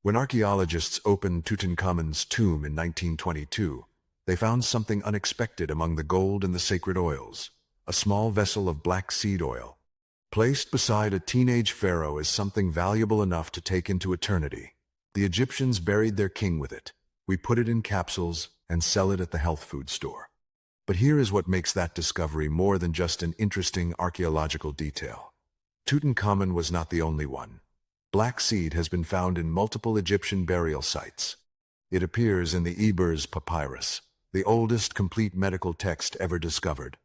When archaeologists opened Tutankhamun's tomb in 1922, they found something unexpected among the gold and the sacred oils, a small vessel of black seed oil. Placed beside a teenage pharaoh is something valuable enough to take into eternity. The Egyptians buried their king with it. We put it in capsules and sell it at the health food store. But here is what makes that discovery more than just an interesting archaeological detail. Tutankhamun was not the only one. Black seed has been found in multiple Egyptian burial sites. It appears in the Ebers Papyrus, the oldest complete medical text ever discovered.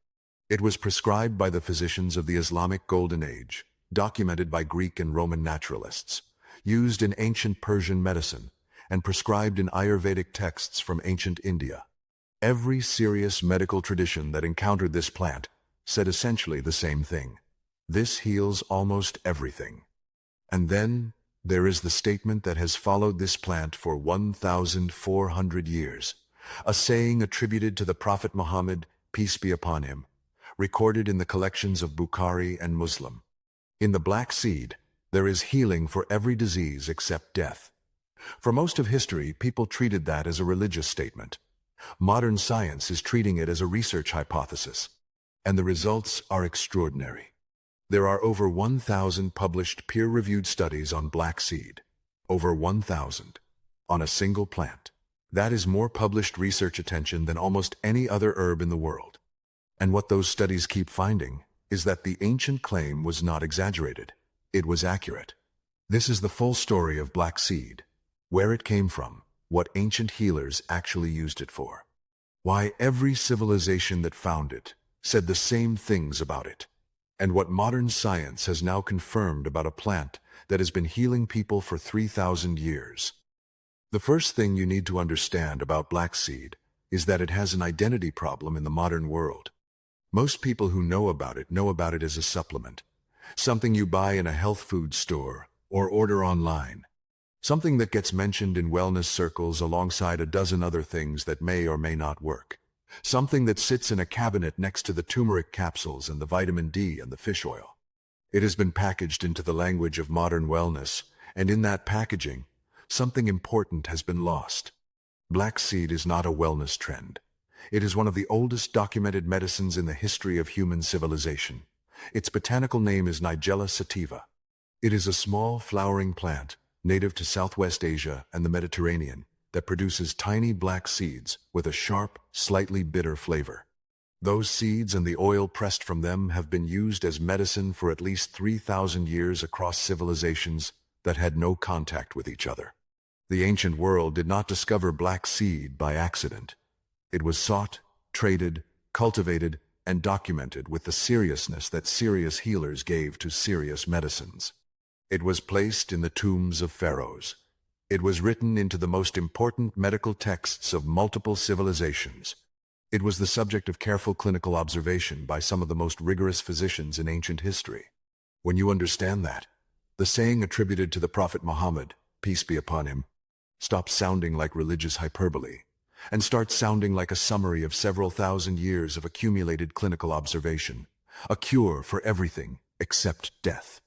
It was prescribed by the physicians of the Islamic Golden Age, documented by Greek and Roman naturalists, used in ancient Persian medicine, and prescribed in Ayurvedic texts from ancient India. Every serious medical tradition that encountered this plant said essentially the same thing. This heals almost everything. And then there is the statement that has followed this plant for 1,400 years, a saying attributed to the Prophet Muhammad, peace be upon him, recorded in the collections of Bukhari and Muslim. In the black seed, there is healing for every disease except death. For most of history, people treated that as a religious statement. Modern science is treating it as a research hypothesis, and the results are extraordinary. There are over 1,000 published peer-reviewed studies on black seed. Over 1,000. On a single plant. That is more published research attention than almost any other herb in the world. And what those studies keep finding is that the ancient claim was not exaggerated. It was accurate. This is the full story of black seed, where it came from, what ancient healers actually used it for, why every civilization that found it said the same things about it, and what modern science has now confirmed about a plant that has been healing people for 3,000 years. The first thing you need to understand about black seed is that it has an identity problem in the modern world. Most people who know about it as a supplement, something you buy in a health food store or order online, something that gets mentioned in wellness circles alongside a dozen other things that may or may not work, something that sits in a cabinet next to the turmeric capsules and the vitamin D and the fish oil. It has been packaged into the language of modern wellness, and in that packaging, something important has been lost. Black seed is not a wellness trend. It is one of the oldest documented medicines in the history of human civilization. Its botanical name is Nigella sativa. It is a small flowering plant, native to Southwest Asia and the Mediterranean, that produces tiny black seeds with a sharp, slightly bitter flavor. Those seeds and the oil pressed from them have been used as medicine for at least 3,000 years across civilizations that had no contact with each other. The ancient world did not discover black seed by accident. It was sought, traded, cultivated, and documented with the seriousness that serious healers gave to serious medicines. It was placed in the tombs of pharaohs. It was written into the most important medical texts of multiple civilizations. It was the subject of careful clinical observation by some of the most rigorous physicians in ancient history. When you understand that, the saying attributed to the Prophet Muhammad, peace be upon him, stops sounding like religious hyperbole and starts sounding like a summary of several thousand years of accumulated clinical observation, a cure for everything except death.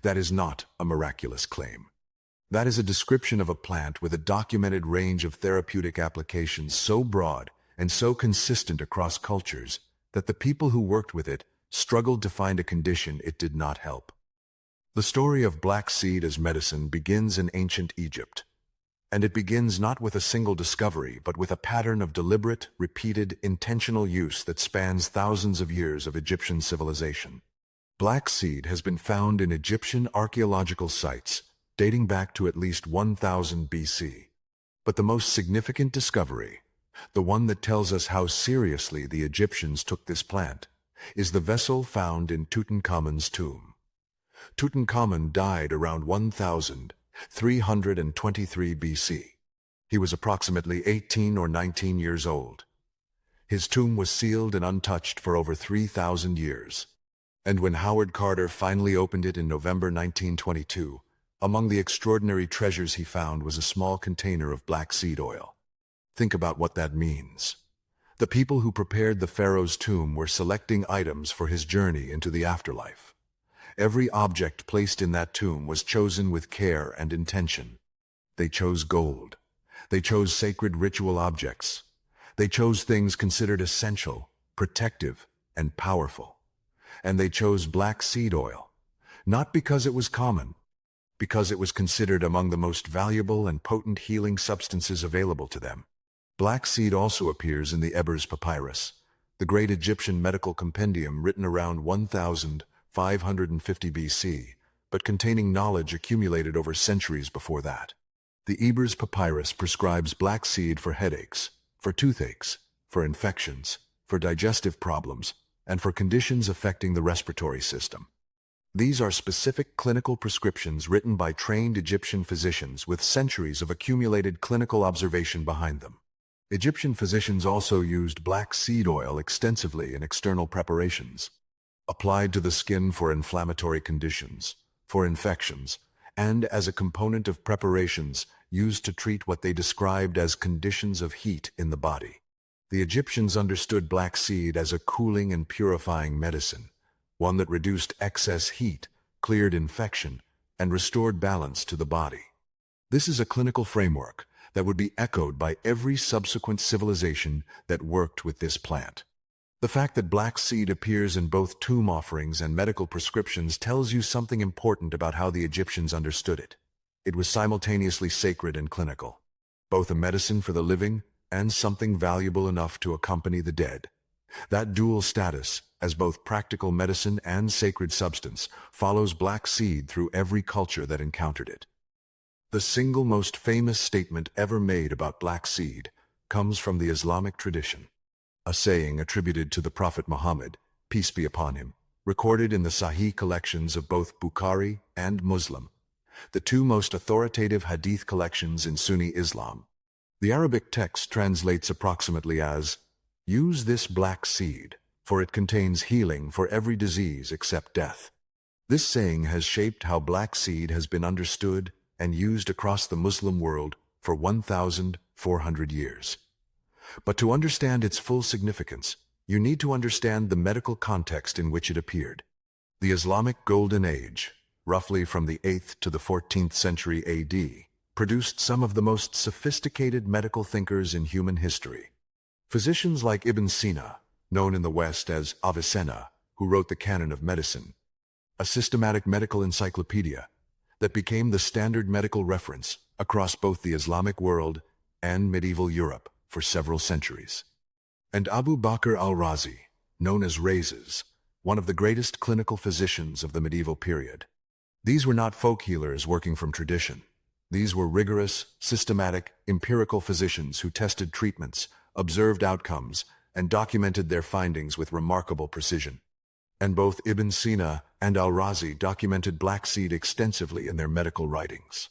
That is not a miraculous claim. That is a description of a plant with a documented range of therapeutic applications so broad and so consistent across cultures that the people who worked with it struggled to find a condition it did not help. The story of black seed as medicine begins in ancient Egypt. And it begins not with a single discovery, but with a pattern of deliberate, repeated, intentional use that spans thousands of years of Egyptian civilization. Black seed has been found in Egyptian archaeological sites dating back to at least 1000 BC. But the most significant discovery, the one that tells us how seriously the Egyptians took this plant, is the vessel found in Tutankhamun's tomb. Tutankhamun died around 1323 BC. He was approximately 18 or 19 years old. His tomb was sealed and untouched for over 3,000 years. And when Howard Carter finally opened it in November 1922, among the extraordinary treasures he found was a small container of black seed oil. Think about what that means. The people who prepared the pharaoh's tomb were selecting items for his journey into the afterlife. Every object placed in that tomb was chosen with care and intention. They chose gold. They chose sacred ritual objects. They chose things considered essential, protective, and powerful. And they chose black seed oil, not because it was common, because it was considered among the most valuable and potent healing substances available to them. Black seed also appears in the Ebers Papyrus, the great Egyptian medical compendium written around 1550 BC, but containing knowledge accumulated over centuries before that. The Ebers Papyrus prescribes black seed for headaches, for toothaches, for infections, for digestive problems, and for conditions affecting the respiratory system. These are specific clinical prescriptions written by trained Egyptian physicians with centuries of accumulated clinical observation behind them. Egyptian physicians also used black seed oil extensively in external preparations, applied to the skin for inflammatory conditions, for infections, and as a component of preparations used to treat what they described as conditions of heat in the body. The Egyptians understood black seed as a cooling and purifying medicine, one that reduced excess heat, cleared infection, and restored balance to the body. This is a clinical framework that would be echoed by every subsequent civilization that worked with this plant. The fact that black seed appears in both tomb offerings and medical prescriptions tells you something important about how the Egyptians understood it. It was simultaneously sacred and clinical, both a medicine for the living and something valuable enough to accompany the dead. That dual status, as both practical medicine and sacred substance, follows black seed through every culture that encountered it. The single most famous statement ever made about black seed comes from the Islamic tradition, a saying attributed to the Prophet Muhammad, peace be upon him, recorded in the Sahih collections of both Bukhari and Muslim, the two most authoritative hadith collections in Sunni Islam. The Arabic text translates approximately as, "Use this black seed, for it contains healing for every disease except death." This saying has shaped how black seed has been understood and used across the Muslim world for 1,400 years. But to understand its full significance, you need to understand the medical context in which it appeared. The Islamic Golden Age, roughly from the 8th to the 14th century AD, produced some of the most sophisticated medical thinkers in human history. Physicians like Ibn Sina, known in the West as Avicenna, who wrote the Canon of Medicine, a systematic medical encyclopedia that became the standard medical reference across both the Islamic world and medieval Europe for several centuries. And Abu Bakr al-Razi, known as Rhazes, one of the greatest clinical physicians of the medieval period. These were not folk healers working from tradition. These were rigorous, systematic, empirical physicians who tested treatments, observed outcomes, and documented their findings with remarkable precision. And both Ibn Sina and al-Razi documented black seed extensively in their medical writings.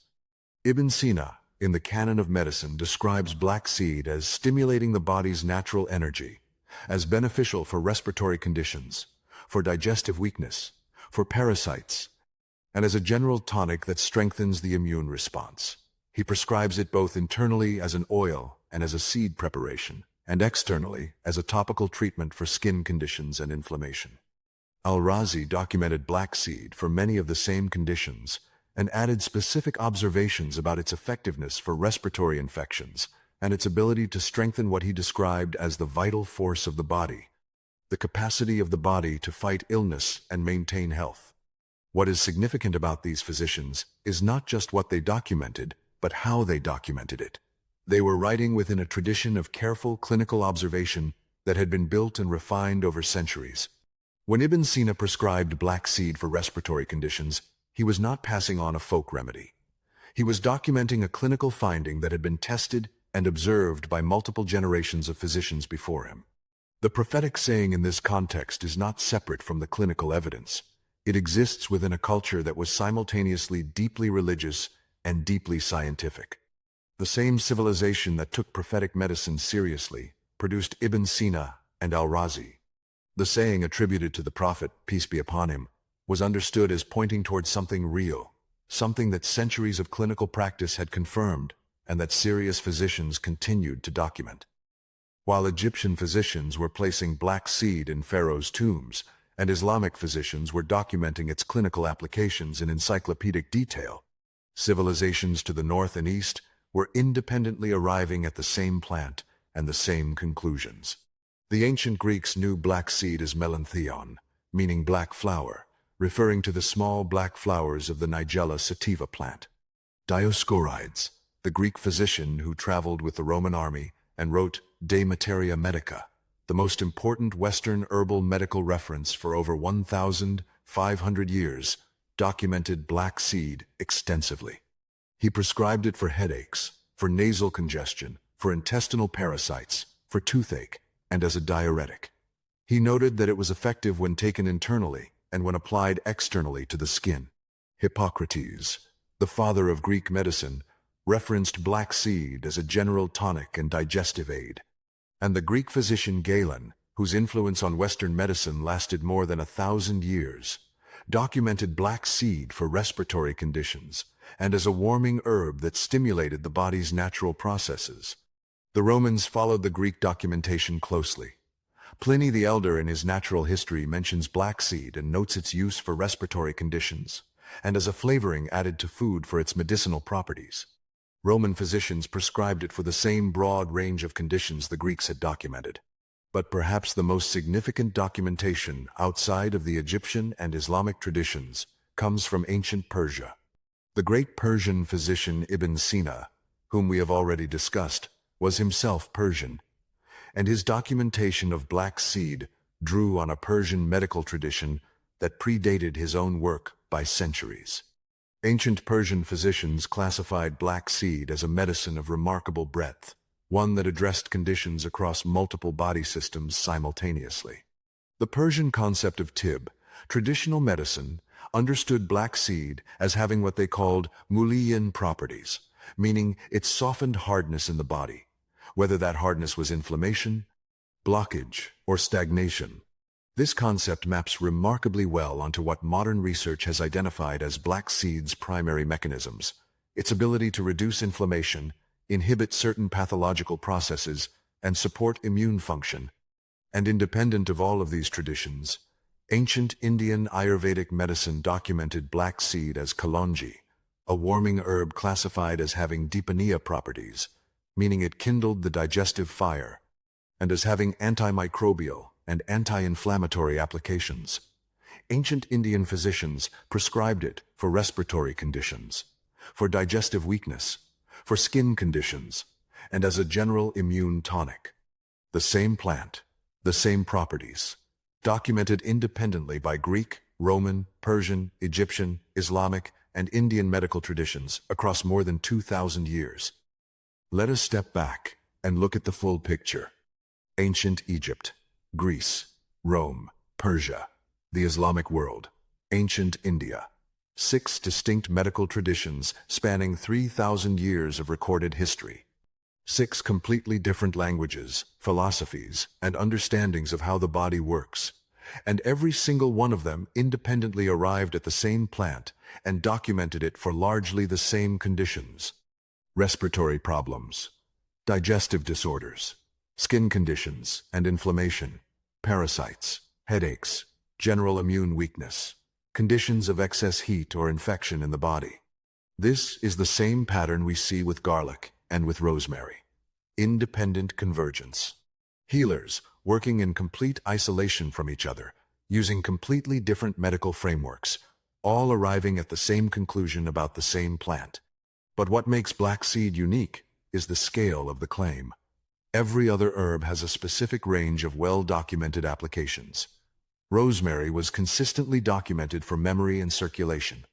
Ibn Sina, in the Canon of Medicine, describes black seed as stimulating the body's natural energy, as beneficial for respiratory conditions, for digestive weakness, for parasites, and as a general tonic that strengthens the immune response. He prescribes it both internally as an oil and as a seed preparation, and externally as a topical treatment for skin conditions and inflammation. Al-Razi documented black seed for many of the same conditions and added specific observations about its effectiveness for respiratory infections and its ability to strengthen what he described as the vital force of the body, the capacity of the body to fight illness and maintain health. What is significant about these physicians is not just what they documented, but how they documented it. They were writing within a tradition of careful clinical observation that had been built and refined over centuries. When Ibn Sina prescribed black seed for respiratory conditions, he was not passing on a folk remedy. He was documenting a clinical finding that had been tested and observed by multiple generations of physicians before him. The prophetic saying in this context is not separate from the clinical evidence. It exists within a culture that was simultaneously deeply religious and deeply scientific. The same civilization that took prophetic medicine seriously produced Ibn Sina and al-Razi. The saying attributed to the Prophet, peace be upon him, was understood as pointing towards something real, something that centuries of clinical practice had confirmed and that serious physicians continued to document. While Egyptian physicians were placing black seed in pharaohs' tombs, and Islamic physicians were documenting its clinical applications in encyclopedic detail, Civilizations to the north and east were independently arriving at the same plant and the same conclusions. The ancient Greeks knew black seed as melantheon, meaning black flower, referring to the small black flowers of the Nigella sativa plant. Dioscorides, the Greek physician who traveled with the Roman army and wrote De Materia Medica, the most important Western herbal medical reference for over 1,500 years, documented black seed extensively. He prescribed it for headaches, for nasal congestion, for intestinal parasites, for toothache, and as a diuretic. He noted that it was effective when taken internally and when applied externally to the skin. Hippocrates, the father of Greek medicine, referenced black seed as a general tonic and digestive aid. And the Greek physician Galen, whose influence on Western medicine lasted more than 1,000 years, documented black seed for respiratory conditions and as a warming herb that stimulated the body's natural processes. The Romans followed the Greek documentation closely. Pliny the Elder in his Natural History mentions black seed and notes its use for respiratory conditions, and as a flavoring added to food for its medicinal properties. Roman physicians prescribed it for the same broad range of conditions the Greeks had documented. But perhaps the most significant documentation outside of the Egyptian and Islamic traditions comes from ancient Persia. The great Persian physician Ibn Sina, whom we have already discussed, was himself Persian, and his documentation of black seed drew on a Persian medical tradition that predated his own work by centuries. Ancient Persian physicians classified black seed as a medicine of remarkable breadth, one that addressed conditions across multiple body systems simultaneously. The Persian concept of tib, traditional medicine, understood black seed as having what they called muliyin properties, meaning its softened hardness in the body, whether that hardness was inflammation, blockage, or stagnation. This concept maps remarkably well onto what modern research has identified as black seed's primary mechanisms: its ability to reduce inflammation, inhibit certain pathological processes, and support immune function. And independent of all of these traditions, ancient Indian Ayurvedic medicine documented black seed as Kalonji, a warming herb classified as having dipaniya properties, meaning it kindled the digestive fire, and as having antimicrobial and anti-inflammatory applications. Ancient Indian physicians prescribed it for respiratory conditions, for digestive weakness, for skin conditions, and as a general immune tonic. The same plant, the same properties, documented independently by Greek, Roman, Persian, Egyptian, Islamic, and Indian medical traditions across more than 2,000 years. Let us step back and look at the full picture. Ancient Egypt, Greece, Rome, Persia, the Islamic world, ancient India. 6 distinct medical traditions spanning 3,000 years of recorded history. 6 completely different languages, philosophies, and understandings of how the body works. And every single one of them independently arrived at the same plant and documented it for largely the same conditions: respiratory problems, digestive disorders, skin conditions and inflammation, parasites, headaches, general immune weakness, conditions of excess heat or infection in the body. This is the same pattern we see with garlic and with rosemary. Independent convergence. Healers working in complete isolation from each other, using completely different medical frameworks, all arriving at the same conclusion about the same plant. But what makes black seed unique is the scale of the claim. Every other herb has a specific range of well-documented applications. Rosemary was consistently documented for memory and circulation.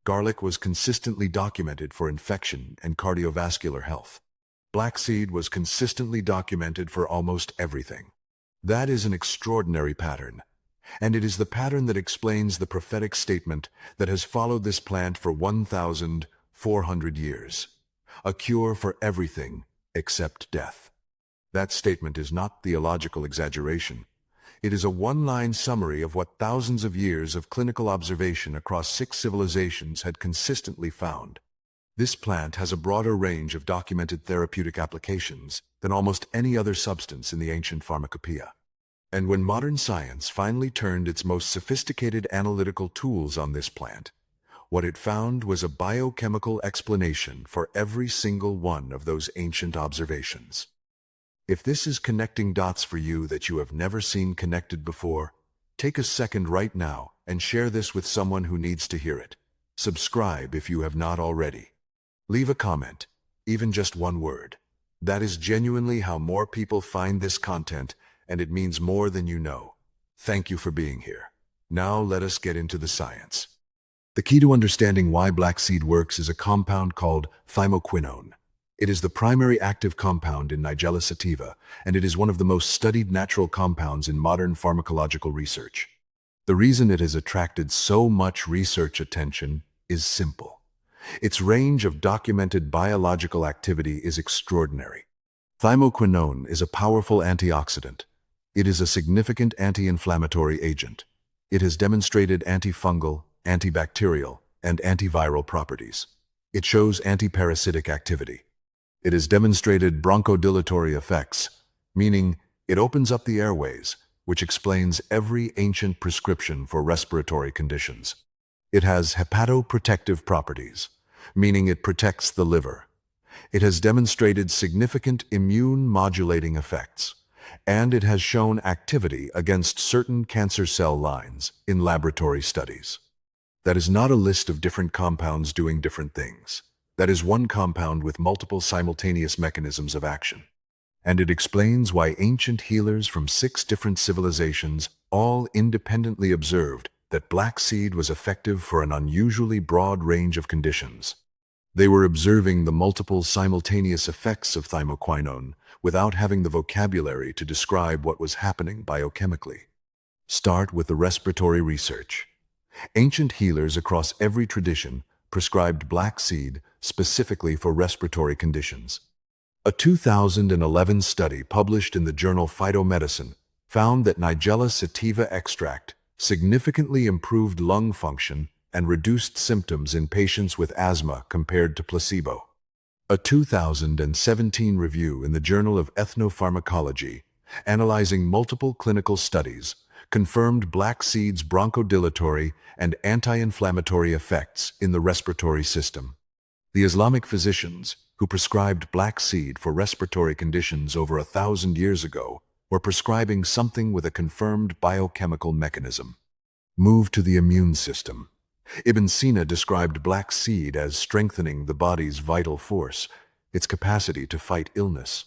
Garlic was consistently documented for infection and cardiovascular health. Black seed was consistently documented for almost everything. That is an extraordinary pattern, and it is the pattern that explains the prophetic statement that has followed this plant for 1,400 years. A cure for everything except death. That statement is not theological exaggeration. It is a one-line summary of what thousands of years of clinical observation across 6 civilizations had consistently found. This plant has a broader range of documented therapeutic applications than almost any other substance in the ancient pharmacopoeia. And when modern science finally turned its most sophisticated analytical tools on this plant, What it found was a biochemical explanation for every single one of those ancient observations. If this is connecting dots for you that you have never seen connected before, take a second right now and share this with someone who needs to hear it. Subscribe if you have not already. Leave a comment, even just one word. That is genuinely how more people find this content, and it means more than you know. Thank you for being here. Now let us get into the science. The key to understanding why black seed works is a compound called Thymoquinone. It is the primary active compound in Nigella sativa, and it is one of the most studied natural compounds in modern pharmacological research. The reason it has attracted so much research attention is simple. Its range of documented biological activity is extraordinary. Thymoquinone is a powerful antioxidant. It is a significant anti-inflammatory agent. It has demonstrated antifungal, antibacterial, and antiviral properties. It shows antiparasitic activity. It has demonstrated bronchodilatory effects, meaning it opens up the airways, which explains every ancient prescription for respiratory conditions. It has hepatoprotective properties, meaning it protects the liver. It has demonstrated significant immune-modulating effects, and it has shown activity against certain cancer cell lines in laboratory studies. That is not a list of different compounds doing different things. That is one compound with multiple simultaneous mechanisms of action. And it explains why ancient healers from 6 different civilizations all independently observed that black seed was effective for an unusually broad range of conditions. They were observing the multiple simultaneous effects of thymoquinone without having the vocabulary to describe what was happening biochemically. Start with the respiratory research. Ancient healers across every tradition prescribed black seed specifically for respiratory conditions. A 2011 study published in the journal Phytomedicine found that Nigella sativa extract significantly improved lung function and reduced symptoms in patients with asthma compared to placebo. A 2017 review in the Journal of Ethnopharmacology, analyzing multiple clinical studies, confirmed black seed's bronchodilatory and anti-inflammatory effects in the respiratory system. The Islamic physicians, who prescribed black seed for respiratory conditions over 1,000 years ago, were prescribing something with a confirmed biochemical mechanism. Move to the immune system. Ibn Sina described black seed as strengthening the body's vital force, its capacity to fight illness.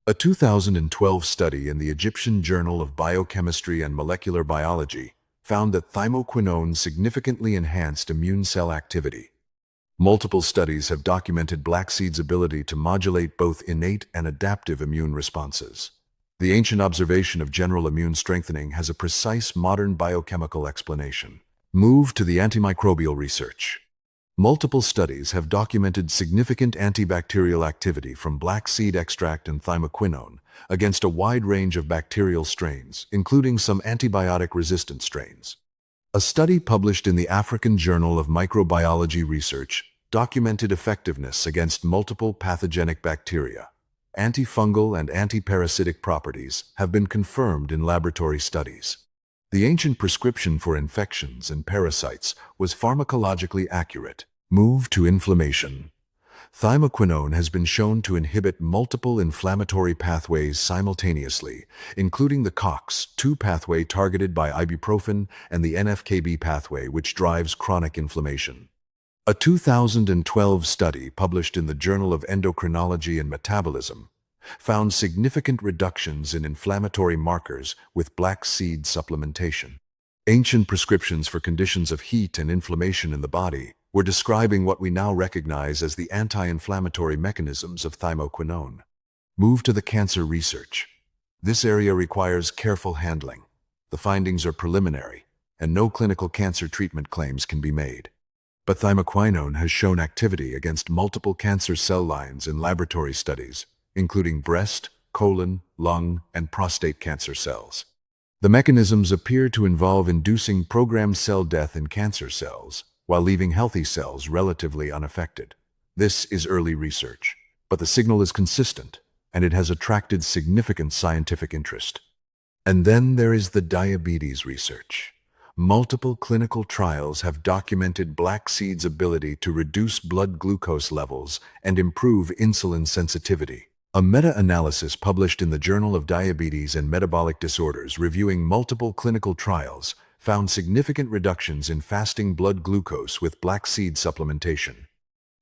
A 2012 study in the Egyptian Journal of Biochemistry and Molecular Biology found that thymoquinone significantly enhanced immune cell activity. Multiple studies have documented black seed's ability to modulate both innate and adaptive immune responses. The ancient observation of general immune strengthening has a precise modern biochemical explanation. Move to the antimicrobial research. Multiple studies have documented significant antibacterial activity from black seed extract and thymoquinone against a wide range of bacterial strains, including some antibiotic-resistant strains. A study published in the African Journal of Microbiology Research documented effectiveness against multiple pathogenic bacteria. Antifungal and antiparasitic properties have been confirmed in laboratory studies. The ancient prescription for infections and parasites was pharmacologically accurate. Move to inflammation. Thymoquinone has been shown to inhibit multiple inflammatory pathways simultaneously, including the COX-2 pathway targeted by ibuprofen and the NF-κB pathway, which drives chronic inflammation. A 2012 study published in the Journal of Endocrinology and Metabolism found significant reductions in inflammatory markers with black seed supplementation. Ancient prescriptions for conditions of heat and inflammation in the body were describing what we now recognize as the anti-inflammatory mechanisms of thymoquinone. Move to the cancer research. This area requires careful handling. The findings are preliminary, and no clinical cancer treatment claims can be made. But thymoquinone has shown activity against multiple cancer cell lines in laboratory studies, including breast, colon, lung, and prostate cancer cells. The mechanisms appear to involve inducing programmed cell death in cancer cells, while leaving healthy cells relatively unaffected. This is early research, but the signal is consistent, and it has attracted significant scientific interest. And then there is the diabetes research. Multiple clinical trials have documented black seed's ability to reduce blood glucose levels and improve insulin sensitivity. A meta-analysis published in the Journal of Diabetes and Metabolic Disorders reviewing multiple clinical trials found significant reductions in fasting blood glucose with black seed supplementation.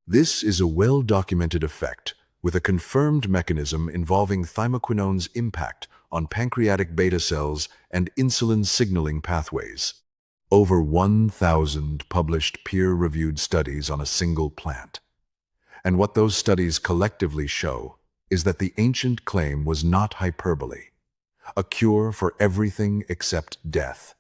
This is a well-documented effect with a confirmed mechanism involving thymoquinone's impact on pancreatic beta cells and insulin signaling pathways. Over 1,000 published peer-reviewed studies on a single plant. And what those studies collectively show is that the ancient claim was not hyperbole, a cure for everything except death.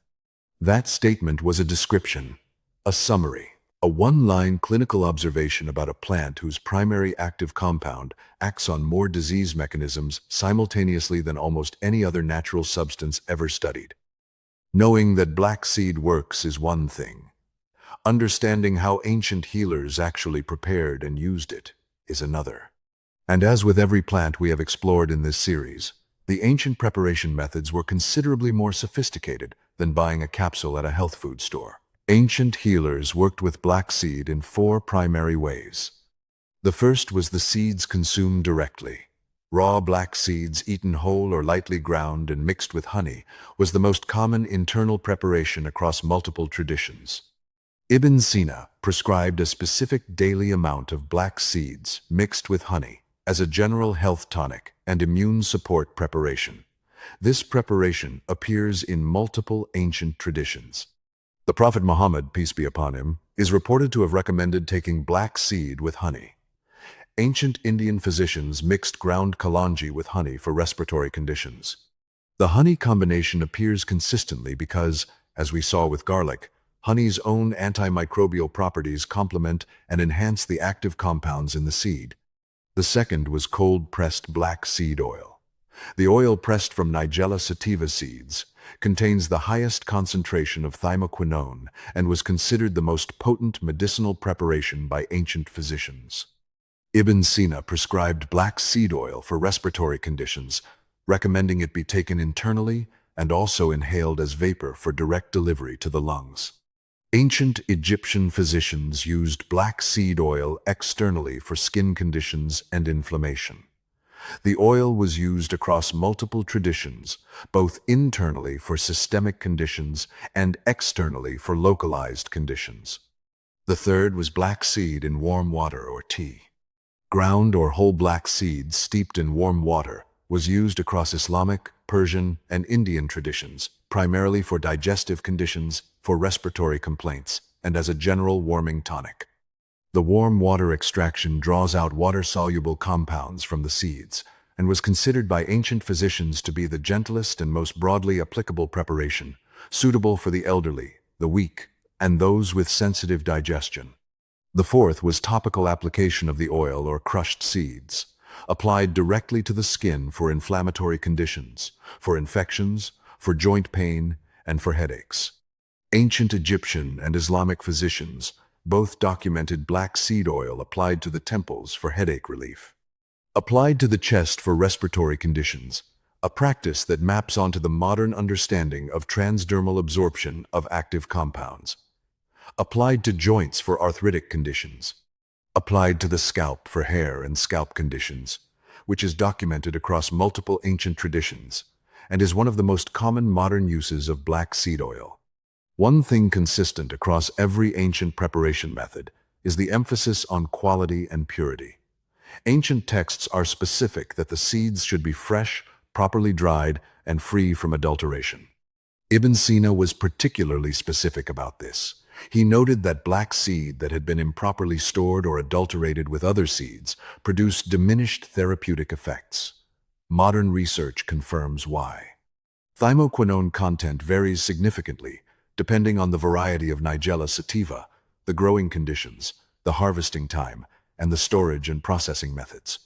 That statement was a description, a summary, a one-line clinical observation about a plant whose primary active compound acts on more disease mechanisms simultaneously than almost any other natural substance ever studied. Knowing that black seed works is one thing. Understanding how ancient healers actually prepared and used it is another. And as with every plant we have explored in this series, the ancient preparation methods were considerably more sophisticated than buying a capsule at a health food store. Ancient healers worked with black seed in 4 primary ways. The first was the seeds consumed directly. Raw black seeds, eaten whole or lightly ground and mixed with honey, was the most common internal preparation across multiple traditions. Ibn Sina prescribed a specific daily amount of black seeds mixed with honey as a general health tonic and immune support preparation. This preparation appears in multiple ancient traditions. The Prophet Muhammad, peace be upon him, is reported to have recommended taking black seed with honey. Ancient Indian physicians mixed ground Kalonji with honey for respiratory conditions. The honey combination appears consistently because, as we saw with garlic, honey's own antimicrobial properties complement and enhance the active compounds in the seed. The second was cold-pressed black seed oil. The oil pressed from Nigella sativa seeds contains the highest concentration of Thymoquinone and was considered the most potent medicinal preparation by ancient physicians. Ibn Sina prescribed black seed oil for respiratory conditions, recommending it be taken internally and also inhaled as vapor for direct delivery to the lungs. Ancient Egyptian physicians used black seed oil externally for skin conditions and inflammation. The oil was used across multiple traditions, both internally for systemic conditions and externally for localized conditions. The third was black seed in warm water or tea. Ground or whole black seeds steeped in warm water was used across Islamic, Persian, and Indian traditions, primarily for digestive conditions, for respiratory complaints, and as a general warming tonic. The warm water extraction draws out water-soluble compounds from the seeds and was considered by ancient physicians to be the gentlest and most broadly applicable preparation, suitable for the elderly, the weak, and those with sensitive digestion. The fourth was topical application of the oil or crushed seeds, applied directly to the skin for inflammatory conditions, for infections, for joint pain, and for headaches. Ancient Egyptian and Islamic physicians both documented black seed oil applied to the temples for headache relief. Applied to the chest for respiratory conditions, a practice that maps onto the modern understanding of transdermal absorption of active compounds. Applied to joints for arthritic conditions. Applied to the scalp for hair and scalp conditions, which is documented across multiple ancient traditions, and is one of the most common modern uses of black seed oil. One thing consistent across every ancient preparation method is the emphasis on quality and purity. Ancient texts are specific that the seeds should be fresh, properly dried, and free from adulteration. Ibn Sina was particularly specific about this. He noted that black seed that had been improperly stored or adulterated with other seeds produced diminished therapeutic effects. Modern research confirms why. Thymoquinone content varies significantly depending on the variety of Nigella sativa, the growing conditions, the harvesting time, and the storage and processing methods.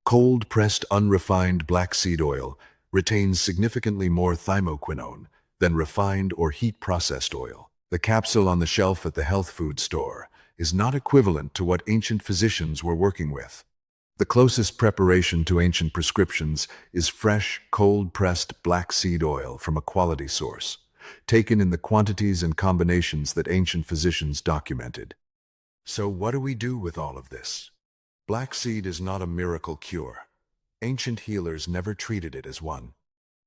Cold-pressed unrefined black seed oil retains significantly more thymoquinone than refined or heat-processed oil. The capsule on the shelf at the health food store is not equivalent to what ancient physicians were working with. The closest preparation to ancient prescriptions is fresh, cold-pressed black seed oil from a quality source, taken in the quantities and combinations that ancient physicians documented. So what do we do with all of this? Black seed is not a miracle cure. Ancient healers never treated it as one.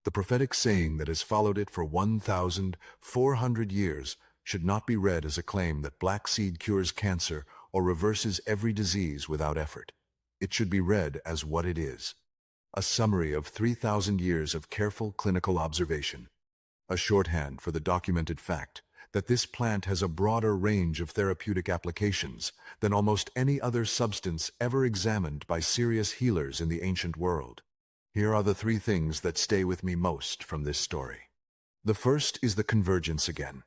The prophetic saying that has followed it for 1,400 years should not be read as a claim that black seed cures cancer or reverses every disease without effort. It should be read as what it is: a summary of 3,000 years of careful clinical observation, a shorthand for the documented fact that this plant has a broader range of therapeutic applications than almost any other substance ever examined by serious healers in the ancient world. Here are the three things that stay with me most from this story. The first is the convergence again.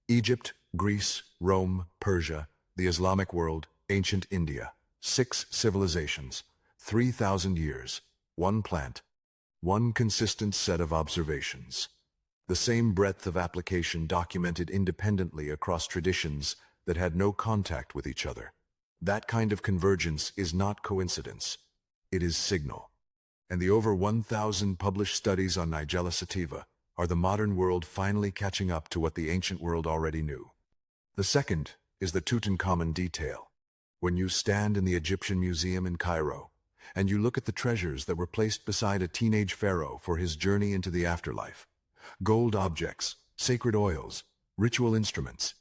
Egypt, Greece, Rome, Persia, the Islamic world, ancient India. 6 civilizations, 3,000 years, one plant, one consistent set of observations. The same breadth of application documented independently across traditions that had no contact with each other. That kind of convergence is not coincidence. It is signal. And the over 1,000 published studies on Nigella sativa are the modern world finally catching up to what the ancient world already knew. The second is the Tutankhamun detail. When you stand in the Egyptian Museum in Cairo, and you look at the treasures that were placed beside a teenage pharaoh for his journey into the afterlife, gold objects, sacred oils, ritual instruments,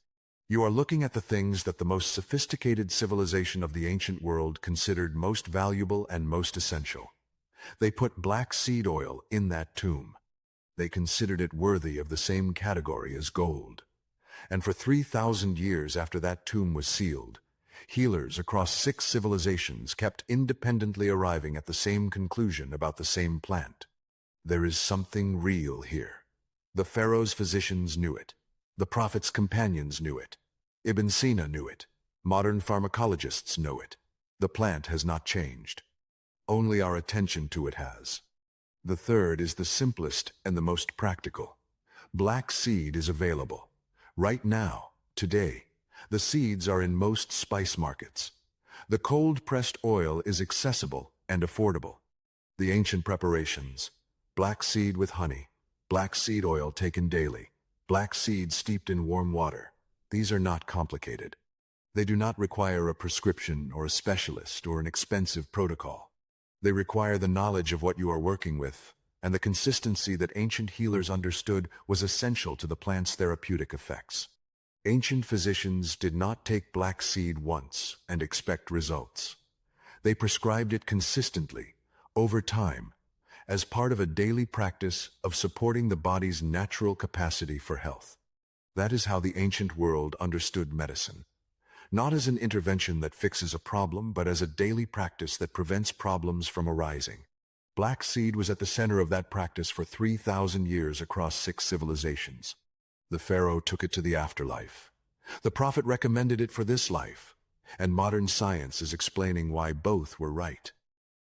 you are looking at the things that the most sophisticated civilization of the ancient world considered most valuable and most essential. They put black seed oil in that tomb. They considered it worthy of the same category as gold. And for 3,000 years after that tomb was sealed, healers across 6 civilizations kept independently arriving at the same conclusion about the same plant. There is something real here. The pharaohs' physicians knew it. The prophets' companions knew it. Ibn Sina knew it. Modern pharmacologists know it. The plant has not changed. Only our attention to it has. The third is the simplest and the most practical. Black seed is available. Right now, today, the seeds are in most spice markets. The cold-pressed oil is accessible and affordable. The ancient preparations: black seed with honey, black seed oil taken daily, black seed steeped in warm water. These are not complicated. They do not require a prescription or a specialist or an expensive protocol. They require the knowledge of what you are working with, and the consistency that ancient healers understood was essential to the plant's therapeutic effects. Ancient physicians did not take black seed once and expect results. They prescribed it consistently, over time, as part of a daily practice of supporting the body's natural capacity for health. That is how the ancient world understood medicine. Not as an intervention that fixes a problem, but as a daily practice that prevents problems from arising. Black seed was at the center of that practice for 3,000 years across 6 civilizations. The pharaoh took it to the afterlife. The prophet recommended it for this life, and modern science is explaining why both were right.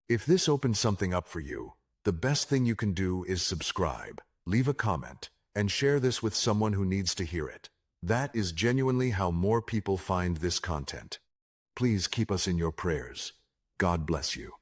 If this opens something up for you, the best thing you can do is subscribe, leave a comment, and share this with someone who needs to hear it. That is genuinely how more people find this content. Please keep us in your prayers. God bless you.